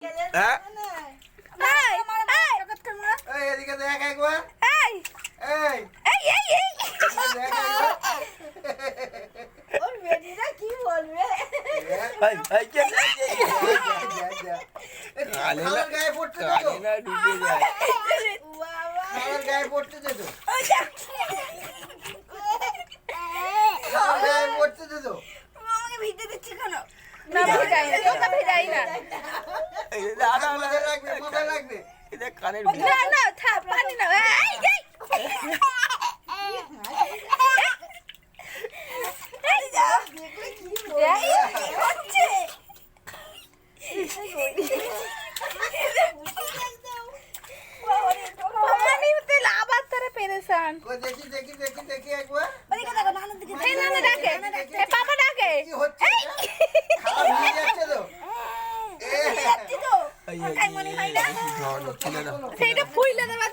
হ্যাঁ এদিকে দেখ একবার এই দেখ একবার ওর বেটিরা কি বলবে? খালার গায়ে পড়তে দে তো ঢুকে যায় বাবা খালার গায়ে পড়তে দে তো খালার গায়ে পড়তে দে তো আমাকে ভিজে দিচ্ছে কেন? না ভিজাই না তোকে ভিজাই না মাথায় রাখবে মাথায় রাখবে এটা কানের না না থাক পানি না এই দেখলে কি বলবে? হচ্ছে পানিতে আবার তারা পেরেশান কই দেখি দেখি দেখি দেখি একবার ওদিকে দেখো, নানার দিকে এই দেখো। নানা ডাকে এই পাপা ডাকে কি হচ্ছে খালা ভিজে যাচ্ছে তো ভিজে যাচ্ছি তো। ওটাই মনে হয় না? ঝড় ছিল না সেইটা ফুইলে দেওয়া